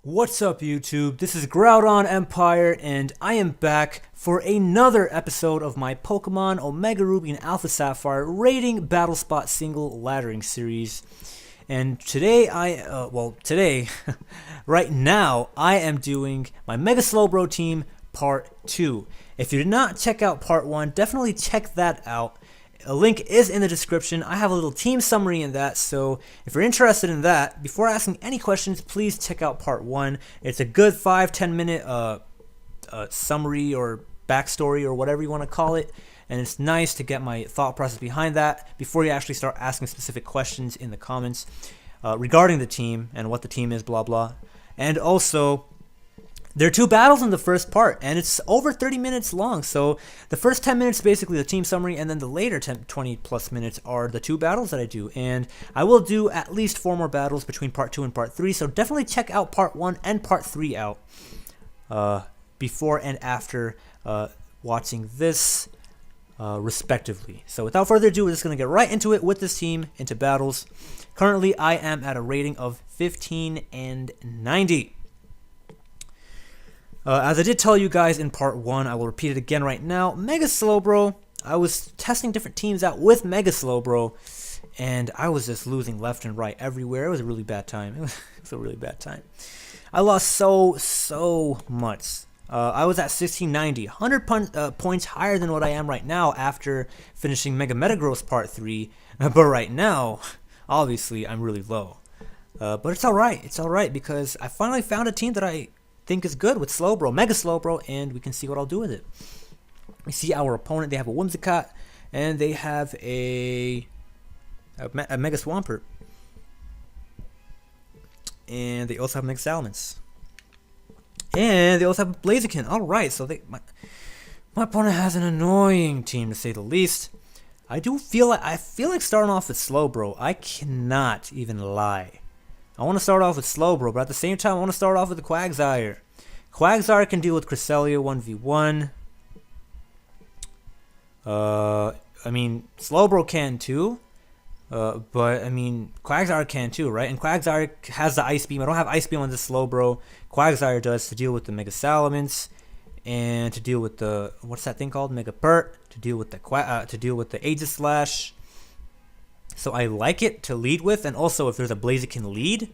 What's up, YouTube? This is GroudonEmpire, and I am back for another episode of my Pokemon Omega Ruby and Alpha Sapphire rating battle spot single laddering series. And today right now, I am doing my Mega Slowbro team part 2. If you did not check out part 1, definitely check that out. A link is in the description. I have a little team summary in that, so if you're interested in that, before asking any questions, please check out part 1. It's a good 5-10 minute summary or backstory or whatever you want to call it, and it's nice to get my thought process behind that before you actually start asking specific questions in the comments regarding the team and what the team is, blah blah. And also, there are 2 battles in the first part, and it's over 30 minutes long. So the first 10 minutes basically the team summary, and then the later 20 plus minutes are the 2 battles that I do. And I will do at least 4 more battles between part 2 and part 3. So definitely check out part 1 and part 3 out before and after watching this respectively. So without further ado, we're just going to get right into it with this team, into battles. Currently, I am at a rating of 15 and 90. As I did tell you guys in part 1, I will repeat it again right now. Mega Slowbro, I was testing different teams out with Mega Slowbro, and I was just losing left and right everywhere. It was a really bad time. It was a really bad time. I lost so much. I was at 1690, 100 points higher than what I am right now after finishing Mega Metagross part 3. But right now, obviously, I'm really low. But it's alright. It's alright because I finally found a team that I think is good with Slowbro, Mega Slowbro, and we can see what I'll do with it. We see our opponent, they have a Whimsicott, and they have a Mega Swampert. And they also have Mega Salamence. And they also have a Blaziken. Alright, so my opponent has an annoying team, to say the least. I feel like starting off with Slowbro. I cannot even lie. I want to start off with Slowbro, but at the same time, I want to start off with the Quagsire. Quagsire can deal with Cresselia 1v1. I mean, Slowbro can too. But, I mean, Quagsire can too, right? And Quagsire has the Ice Beam. I don't have Ice Beam on this Slowbro. Quagsire does, to deal with the Mega Salamence. And to deal with the, what's that thing called? Mega Pert. To deal with the Aegislash. So I like it to lead with, and also if there's a Blaziken lead,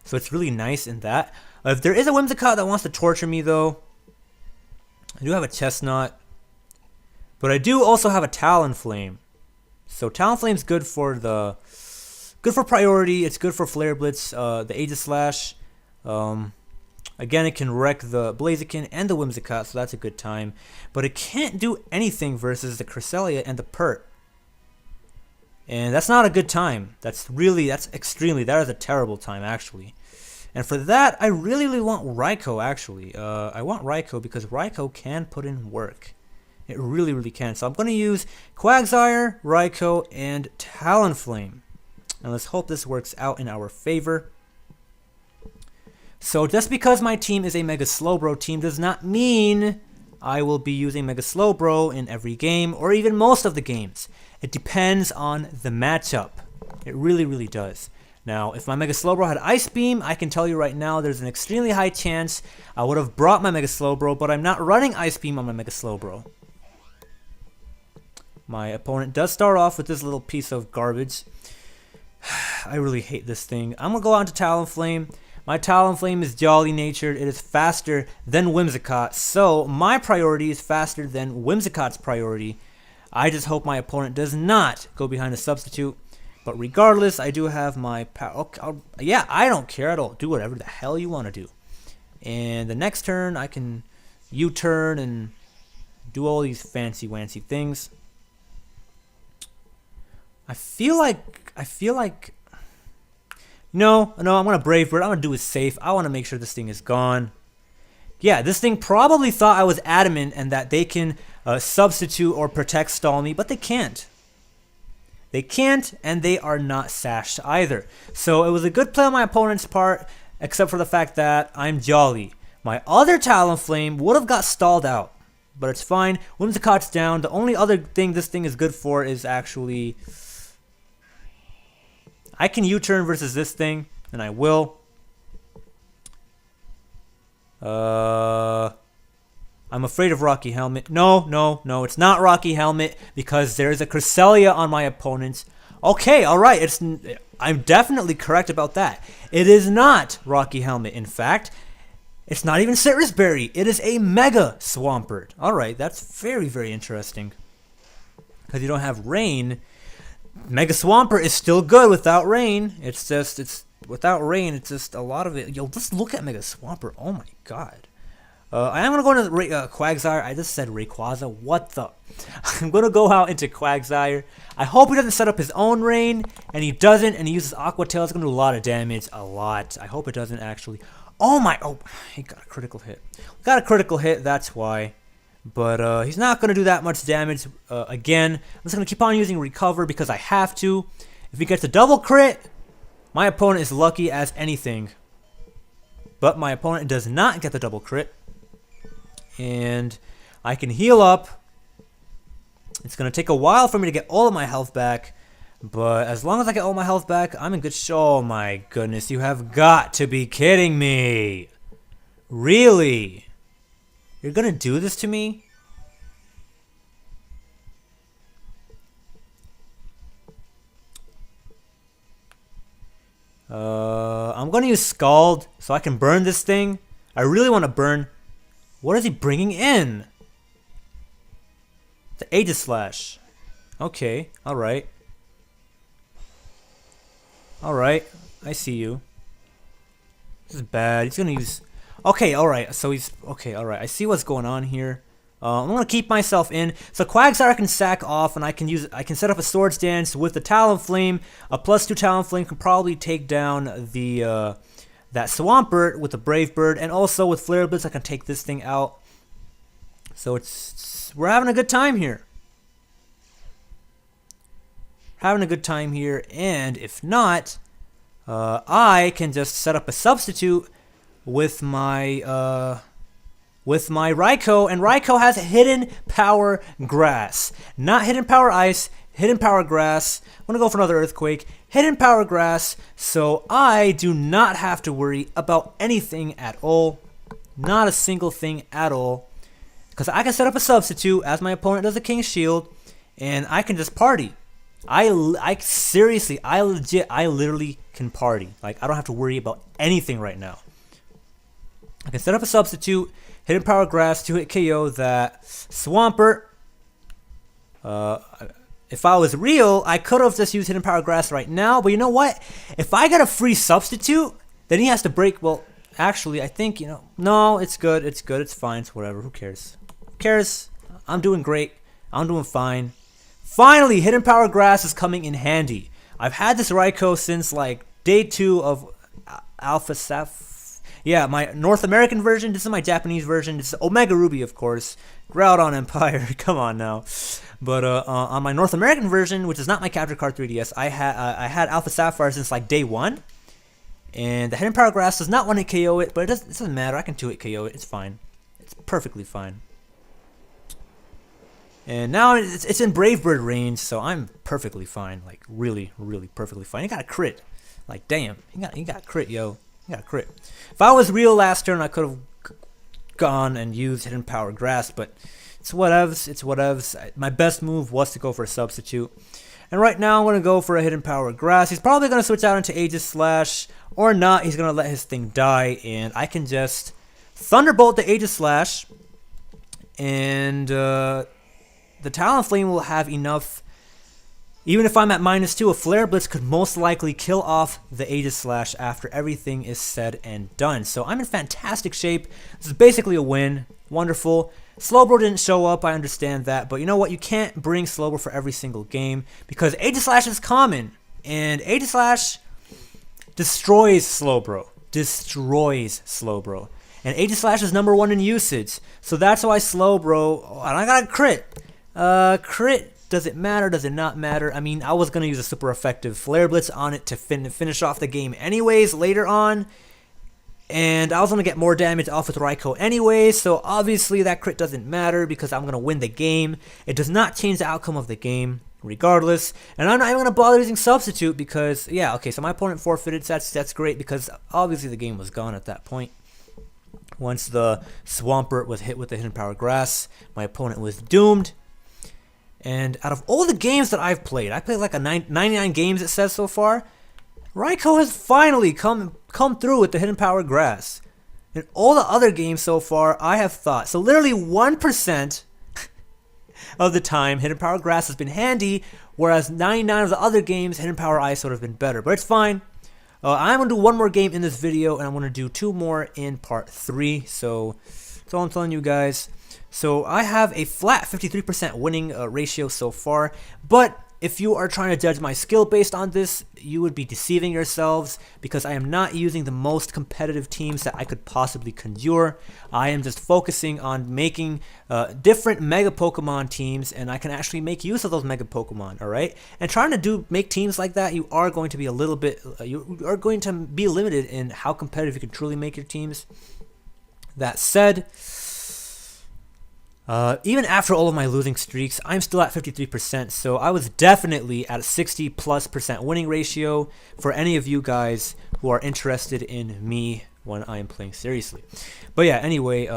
so it's really nice in that. If there is a Whimsicott that wants to torture me, though, I do have a Chestnut, but I do also have a Talonflame. So Talonflame's good for priority. It's good for Flare Blitz, the Aegislash. Again, it can wreck the Blaziken and the Whimsicott, so that's a good time. But it can't do anything versus the Cresselia and the Pert. And that's not a good time. That is a terrible time, actually. And for that, I really want Raikou, actually. I want Raikou because Raikou can put in work. It really can. So I'm going to use Quagsire, Raikou, and Talonflame. And let's hope this works out in our favor. So just because my team is a Mega Slowbro team does not mean I will be using Mega Slowbro in every game, or even most of the games. It depends on the matchup. It really does. Now, if my Mega Slowbro had Ice Beam, I can tell you right now there's an extremely high chance I would have brought my Mega Slowbro, but I'm not running Ice Beam on my Mega Slowbro. My opponent does start off with this little piece of garbage. I really hate this thing. I'm going to go on to Talonflame. My Talonflame is jolly natured. It is faster than Whimsicott, so my priority is faster than Whimsicott's priority. I just hope my opponent does not go behind a substitute. But regardless, I do have my power. Yeah, I don't care at all. Do whatever the hell you want to do. And the next turn, I can U-turn and do all these fancy-wancy things. I feel like... No, I'm going to Brave Bird. I'm going to do it safe. I want to make sure this thing is gone. Yeah, this thing probably thought I was adamant and that they can substitute or protect stall me, but they can't. They can't, and they are not sashed either. So it was a good play on my opponent's part, except for the fact that I'm jolly. My other Talonflame would have got stalled out, but it's fine. Whimsicott's down. The only other thing this thing is good for is actually... I can U-turn versus this thing, and I will. I'm afraid of Rocky Helmet. No, it's not Rocky Helmet because there's a Cresselia on my opponent. Okay, alright, I'm definitely correct about that. It is not Rocky Helmet, in fact. It's not even Citrus Berry. It is a Mega Swampert. Alright, that's very, very interesting. Because you don't have Rain. Mega Swampert is still good without Rain. Without Rain, it's just a lot of it. Yo, just look at Mega Swampert. Oh my god. I am going to go into Quagsire. I just said Rayquaza. What the? I'm going to go out into Quagsire. I hope he doesn't set up his own Rain, and he doesn't, and he uses Aqua Tail. It's going to do a lot of damage. A lot. I hope it doesn't actually. Oh my. Oh, he got a critical hit. Got a critical hit, that's why. But he's not going to do that much damage again. I'm just going to keep on using Recover because I have to. If he gets a double crit, my opponent is lucky as anything. But my opponent does not get the double crit. And I can heal up. It's going to take a while for me to get all of my health back. But as long as I get all my health back, I'm in good shape. Oh my goodness, you have got to be kidding me. Really? You're going to do this to me? I'm going to use Scald so I can burn this thing. I really want to burn. What is he bringing in? The Aegislash. Okay, alright. Alright, I see you. This is bad. He's gonna use... Okay, alright, so he's... Okay, alright, I see what's going on here. I'm gonna keep myself in. So Quagsire can sack off, and I can set up a Swords Dance with the Talonflame. A +2 Talonflame can probably take down the... that Swampert with the Brave Bird, and also with Flare Blitz I can take this thing out. So we're having a good time here. Having a good time here, and if not, I can just set up a substitute with my Raikou, and Raikou has Hidden Power Grass, not Hidden Power Ice. Hidden Power Grass. I'm going to go for another Earthquake. Hidden Power Grass. So I do not have to worry about anything at all. Not a single thing at all. Because I can set up a substitute as my opponent does a King's Shield. And I can just party. Seriously, I literally can party. Like, I don't have to worry about anything right now. I can set up a substitute. Hidden Power Grass to hit KO that Swampert. If I was real, I could have just used Hidden Power Grass right now, but you know what? If I get a free substitute, then he has to break, well, actually, I think, no, it's good, it's fine, it's whatever, who cares? Who cares? I'm doing great, I'm doing fine. Finally, Hidden Power Grass is coming in handy. I've had this Raikou since, like, day 2 of Alpha Sapphire. Yeah, my North American version, this is my Japanese version, this is Omega Ruby, of course. GroudonEmpire, come on now. But on my North American version, which is not my Capture Card 3DS, I had Alpha Sapphire since like day 1. And the Hidden Power Grass does not want to KO it, but it doesn't matter. I can 2-hit KO it. It's fine. It's perfectly fine. And now it's in Brave Bird range, so I'm perfectly fine. Like, really, really perfectly fine. He got a crit. Like, damn. He got a crit, yo. He got a crit. If I was real last turn, I could have gone and used Hidden Power Grass, but it's whatevs. It's whatevs. My best move was to go for a substitute. And right now, I'm going to go for a Hidden Power Grass. He's probably going to switch out into Aegislash, or not. He's going to let his thing die, and I can just Thunderbolt the Aegislash, and the Talonflame will have enough. Even if I'm at -2, a Flare Blitz could most likely kill off the Aegislash after everything is said and done. So I'm in fantastic shape. This is basically a win. Wonderful. Slowbro didn't show up, I understand that, but you know what? You can't bring Slowbro for every single game because Aegislash is common, and Aegislash destroys Slowbro. Destroys Slowbro. And Aegislash is #1 in usage, so that's why Slowbro, and I got a crit. Crit, does it matter? Does it not matter? I mean, I was going to use a super effective Flare Blitz on it to finish off the game anyways later on. And I was going to get more damage off with Raikou anyways, so obviously that crit doesn't matter because I'm going to win the game. It does not change the outcome of the game, regardless. And I'm not even going to bother using Substitute because, yeah, okay, so my opponent forfeited, so that's great because obviously the game was gone at that point. Once the Swampert was hit with the Hidden Power Grass, my opponent was doomed. And out of all the games that I've played, I played like 99 games it says so far, Raikou has finally come through with the Hidden Power Grass. In all the other games so far, I have thought. So literally 1% of the time, Hidden Power Grass has been handy, whereas 99 of the other games, Hidden Power Ice would have been better. But it's fine. I'm going to do one more game in this video, and I'm going to do 2 more in part 3. So that's all I'm telling you guys. So I have a flat 53% winning ratio so far, but if you are trying to judge my skill based on this, you would be deceiving yourselves because I am not using the most competitive teams that I could possibly conjure. I am just focusing on making different Mega Pokemon teams, and I can actually make use of those Mega Pokemon, alright? And trying to make teams like that, you are going to be a little bit, you are going to be limited in how competitive you can truly make your teams. That said, even after all of my losing streaks, I'm still at 53%, so I was definitely at a 60+% winning ratio for any of you guys who are interested in me when I am playing seriously. But yeah, anyway,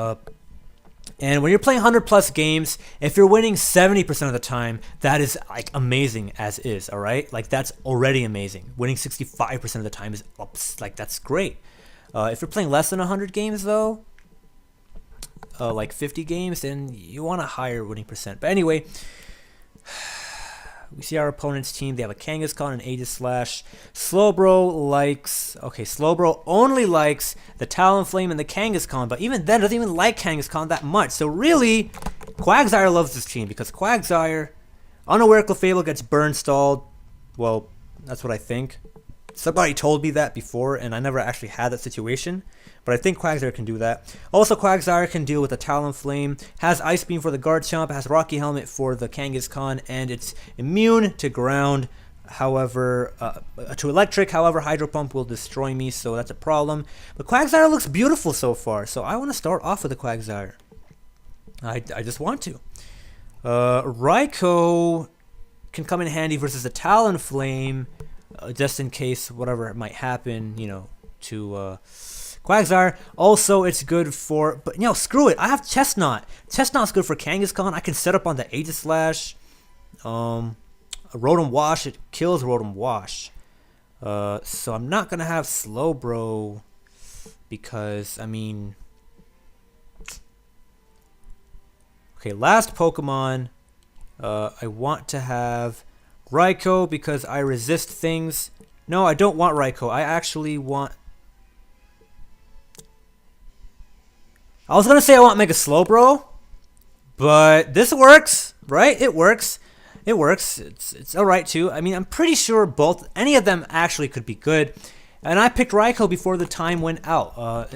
and when you're playing 100+ games, if you're winning 70% of the time, that is like amazing as is, alright? Like that's already amazing. Winning 65% of the time is like that's great. If you're playing less than 100 games though, like 50 games, then you want a higher winning percent. But anyway, we see our opponent's team. They have a Kangaskhan and Aegislash. Slowbro likes, okay, Slowbro only likes the Talonflame and the Kangaskhan, but even then doesn't even like Kangaskhan that much. So really, Quagsire loves this team because Quagsire, Unaware Clefable gets burn stalled. Well, that's what I think. Somebody told me that before, and I never actually had that situation. But I think Quagsire can do that. Also, Quagsire can deal with the Talonflame, has Ice Beam for the Garchomp, has Rocky Helmet for the Kangaskhan, and it's immune to ground. However, to electric. However, Hydro Pump will destroy me, so that's a problem. But Quagsire looks beautiful so far, so I want to start off with a Quagsire. I just want to. Raikou can come in handy versus the Talonflame, just in case whatever might happen, you know, to Quagsire. Also, it's good for, but you know, screw it. I have Chestnut. Chestnut's good for Kangaskhan. I can set up on the Aegislash. Rotom Wash. It kills Rotom Wash. So I'm not gonna have Slowbro because I mean, okay. Last Pokemon, I want to have Raikou because I resist things. No, I don't want Raikou. I actually want. I was gonna say I want Mega Slowbro, but this works, right? It works. It works. It's alright too. I mean, I'm pretty sure any of them actually could be good. And I picked Raikou before the time went out.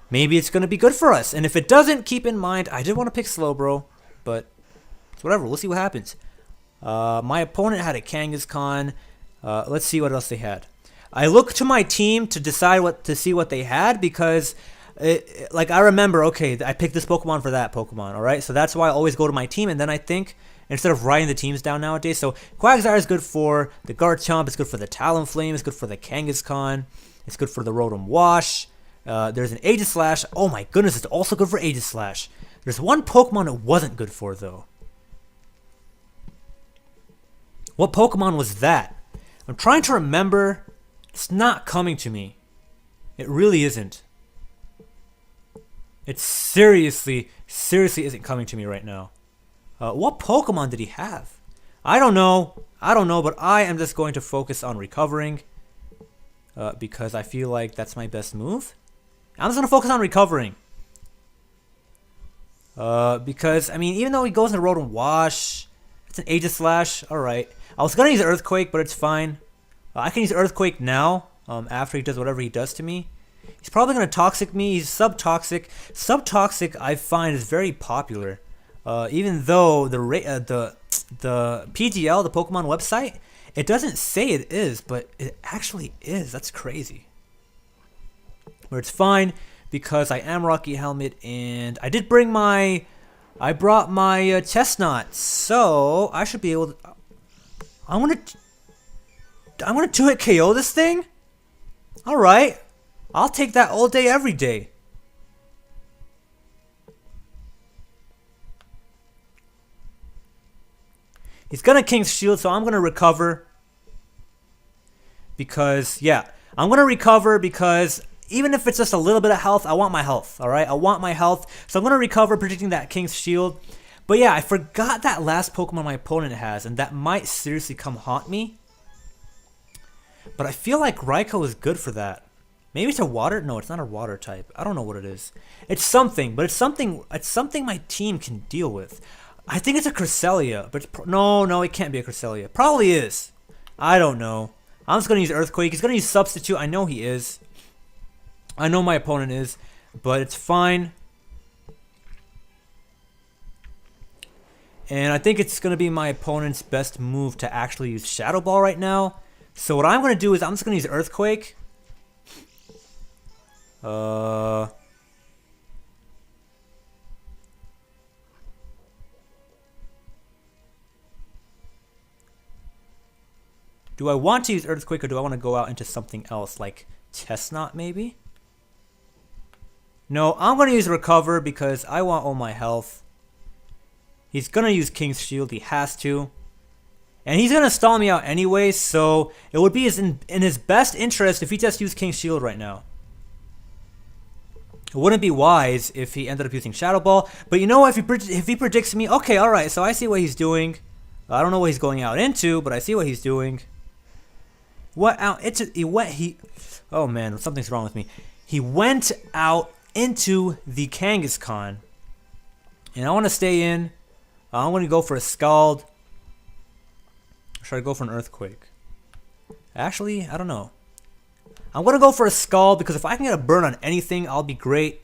Maybe it's gonna be good for us. And if it doesn't, keep in mind I did want to pick Slowbro, but it's whatever. We'll see what happens. My opponent had a Kangaskhan. Let's see what else they had. I look to my team to decide to see what they had because. Like I remember, okay, I picked this Pokemon for that Pokemon, alright? So that's why I always go to my team, and then I think, instead of writing the teams down nowadays, so Quagsire is good for the Garchomp, it's good for the Talonflame, it's good for the Kangaskhan, it's good for the Rotom Wash, there's an Aegislash, oh my goodness, it's also good for Aegislash. There's one Pokemon it wasn't good for, though. What Pokemon was that? I'm trying to remember, it's not coming to me. It really isn't. It seriously isn't coming to me right now. What Pokemon did he have? I don't know, but I am just going to focus on recovering because I feel like that's my best move. I'm just going to focus on recovering. Because, I mean, even though he goes into Rotom Wash, it's an Aegislash, alright. I was going to use Earthquake, but it's fine. I can use Earthquake now, after he does whatever he does to me. He's probably going to Toxic me. He's Subtoxic. Subtoxic, I find, is very popular. Even though the PGL, the Pokemon website, it doesn't say it is, but it actually is. That's crazy. But it's fine because I am Rocky Helmet, and I did bring I brought my Chestnut, so I should be able to. I'm gonna 2-hit KO this thing. All right. I'll take that all day, every day. He's gonna King's Shield, so I'm gonna recover. Because, yeah, I'm gonna recover because even if it's just a little bit of health, I want my health, alright? I want my health. So I'm gonna recover, predicting that King's Shield. But yeah, I forgot that last Pokemon my opponent has, and that might seriously come haunt me. But I feel like Raikou is good for that. Maybe it's a water? No, it's not a water type. I don't know what it is. It's something, but it's something my team can deal with. I think it's a Cresselia, but no, it can't be a Cresselia. Probably is. I don't know. I'm just gonna use Earthquake. He's gonna use Substitute. I know he is. I know my opponent is, but it's fine. And I think it's gonna be my opponent's best move to actually use Shadow Ball right now. So what I'm gonna do is I'm just gonna use Earthquake. Do I want to use Earthquake or do I want to go out into something else like Chestnut maybe? No, I'm going to use Recover because I want all my health. He's going to use King's Shield. He has to. And he's going to stall me out anyway, so it would be in his best interest if he just used King's Shield right now. It wouldn't be wise if he ended up using Shadow Ball. But you know what? If he predicts me, okay, alright, so I see what he's doing. I don't know what he's going out into, but I see what he's doing. Oh man, something's wrong with me. He went out into the Kangaskhan. And I want to stay in. I'm going to go for a Scald. Or should I go for an Earthquake? Actually, I don't know. I'm going to go for a Scald because if I can get a burn on anything, I'll be great.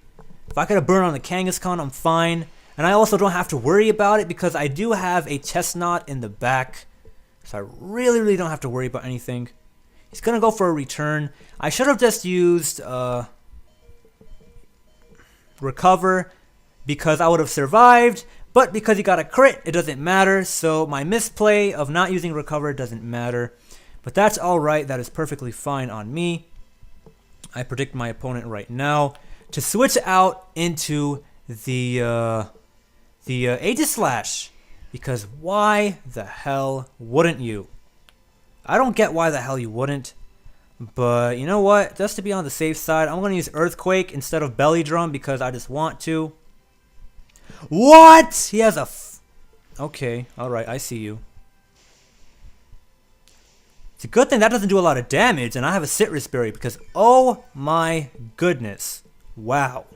If I get a burn on the Kangaskhan, I'm fine. And I also don't have to worry about it because I do have a Chestnut in the back. So I really don't have to worry about anything. He's going to go for a return. I should have just used Recover because I would have survived. But because he got a crit, it doesn't matter. So my misplay of not using Recover doesn't matter. But that's alright. That is perfectly fine on me. I predict my opponent right now to switch out into the Aegislash. Because why the hell wouldn't you? I don't get why the hell you wouldn't. But you know what? Just to be on the safe side, I'm going to use Earthquake instead of Belly Drum because I just want to. What? He has a... Okay, alright, I see you. It's a good thing that doesn't do a lot of damage and I have a Citrus Berry because... Oh my goodness. Wow.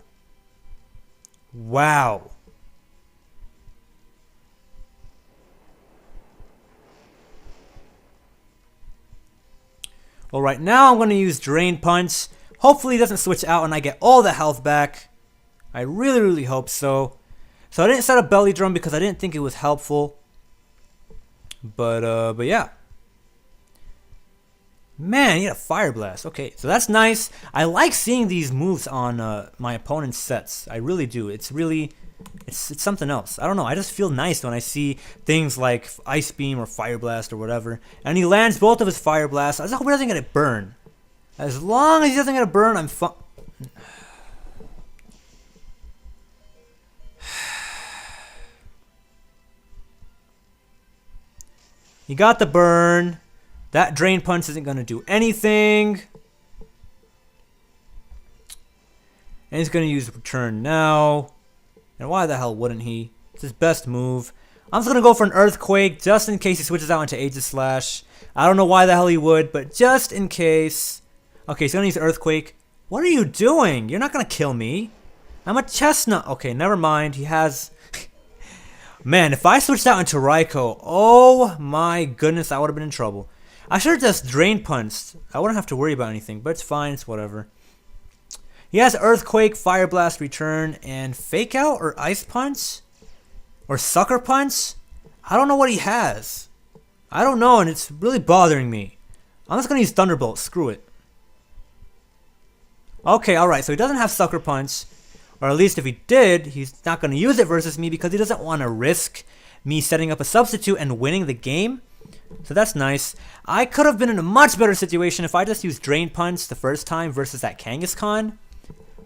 Wow. All right, now I'm going to use Drain Punch. Hopefully it doesn't switch out and I get all the health back. I really hope so. So I didn't set a Belly Drum because I didn't think it was helpful. But yeah. Man, he had a Fire Blast. Okay, so that's nice. I like seeing these moves on my opponent's sets. I really do. It's something else. I don't know. I just feel nice when I see things like Ice Beam or Fire Blast or whatever. And he lands both of his Fire Blasts. I just hope he doesn't get a burn. As long as he doesn't get a burn, I'm fine. He got the burn. That Drain Punch isn't going to do anything. And he's going to use Return now. And why the hell wouldn't he? It's his best move. I'm just going to go for an Earthquake just in case he switches out into Aegislash. I don't know why the hell he would, but just in case. Okay, he's going to use Earthquake. What are you doing? You're not going to kill me. I'm a Chestnut. Okay, never mind. He has... Man, if I switched out into Raikou, oh my goodness, I would have been in trouble. I should have just Drain Punched. I wouldn't have to worry about anything, but it's fine. It's whatever. He has Earthquake, Fire Blast, Return, and Fake Out or Ice Punch? Or Sucker Punch? I don't know what he has. I don't know, and it's really bothering me. I'm just going to use Thunderbolt. Screw it. Okay, alright, so he doesn't have Sucker Punch. Or at least if he did, he's not going to use it versus me because he doesn't want to risk me setting up a substitute and winning the game. So that's nice. I could have been in a much better situation if I just used Drain Punch the first time versus that Kangaskhan.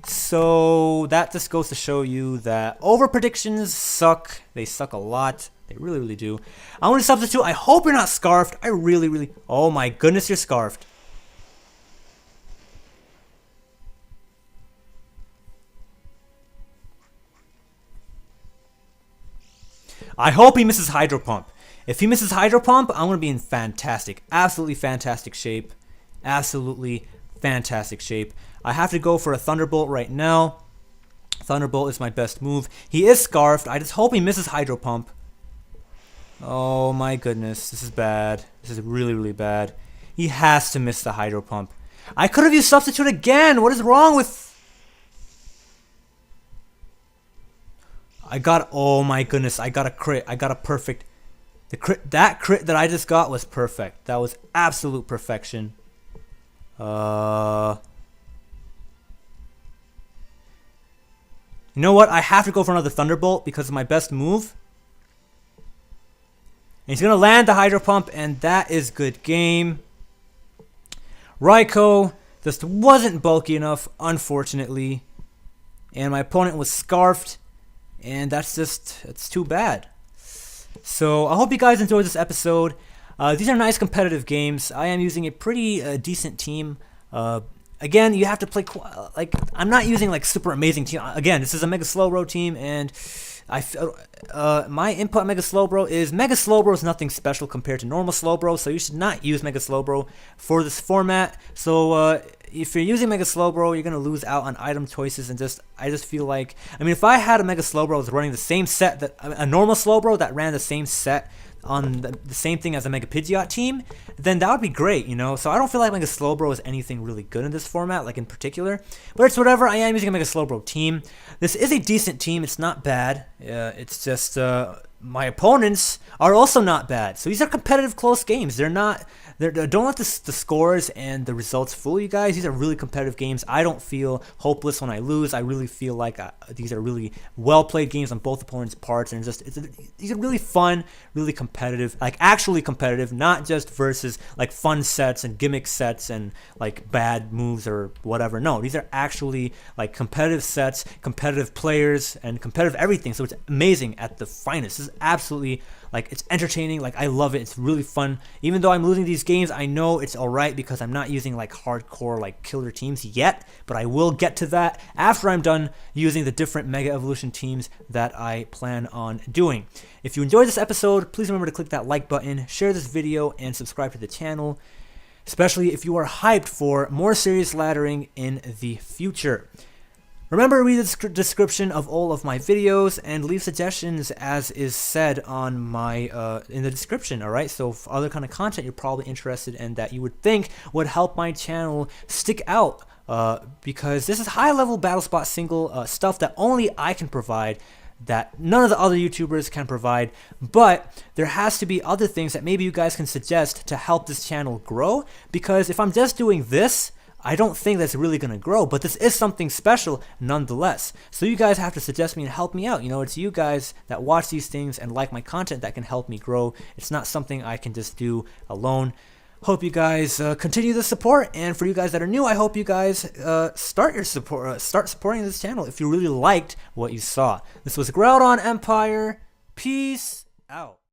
So that just goes to show you that over predictions suck. They suck a lot. They really, really do. I want to substitute. I hope you're not scarfed. I really, really... Oh my goodness, you're scarfed. I hope he misses Hydro Pump. If he misses Hydro Pump, I'm going to be in fantastic, absolutely fantastic shape. Absolutely fantastic shape. I have to go for a Thunderbolt right now. Thunderbolt is my best move. He is scarfed. I just hope he misses Hydro Pump. Oh my goodness. This is bad. This is really, really bad. He has to miss the Hydro Pump. I could have used Substitute again. What is wrong with... Oh my goodness. I got a crit. I got a perfect... That crit that I just got was perfect. That was absolute perfection. You know what? I have to go for another Thunderbolt because of my best move. And he's going to land the Hydro Pump, and that is good game. Raikou just wasn't bulky enough, unfortunately. And my opponent was scarfed, and it's too bad. So I hope you guys enjoyed this episode. These are nice competitive games. I am using a pretty decent team. Again, you have to play I'm not using like super amazing team. Again, this is a Mega Slowbro team, and my input Mega Slowbro is nothing special compared to normal Slowbro, so you should not use Mega Slowbro for this format. So if you're using Mega Slowbro, you're gonna lose out on item choices, and I just feel like, I mean, if I had a Mega Slowbro that was running the same set that a normal Slowbro that ran the same set on the same thing as a Mega Pidgeot team, then that would be great, you know. So I don't feel like Mega Slowbro is anything really good in this format, like in particular. But it's whatever. I am using a Mega Slowbro team. This is a decent team. It's not bad. It's just my opponents are also not bad. So these are competitive, close games. They're not. Don't let the scores and the results fool you guys. These are really competitive games. I don't feel hopeless when I lose. I really feel like these are really well-played games on both opponents' parts, and these are really fun, really competitive, like actually competitive, not just versus like fun sets and gimmick sets and like bad moves or whatever. No, these are actually like competitive sets, competitive players, and competitive everything. So it's amazing at the finest. This is absolutely, like, it's entertaining. Like, I love it. It's really fun. Even though I'm losing these games, I know it's alright because I'm not using like hardcore like killer teams yet, but I will get to that after I'm done using the different Mega Evolution teams that I plan on doing. If you enjoyed this episode, please remember to click that like button, share this video, and subscribe to the channel, especially if you are hyped for more serious laddering in the future. Remember to read the description of all of my videos and leave suggestions as is said on my in the description, alright? So for other kind of content you're probably interested in that you would think would help my channel stick out, because this is high-level battle spot single stuff that only I can provide, that none of the other YouTubers can provide, but there has to be other things that maybe you guys can suggest to help this channel grow, because if I'm just doing this, I don't think that's really going to grow, but this is something special nonetheless. So you guys have to suggest me and help me out. You know, it's you guys that watch these things and like my content that can help me grow. It's not something I can just do alone. Hope you guys continue the support, and for you guys that are new, I hope you guys start supporting this channel if you really liked what you saw. This was GroudonEmpire. Peace out.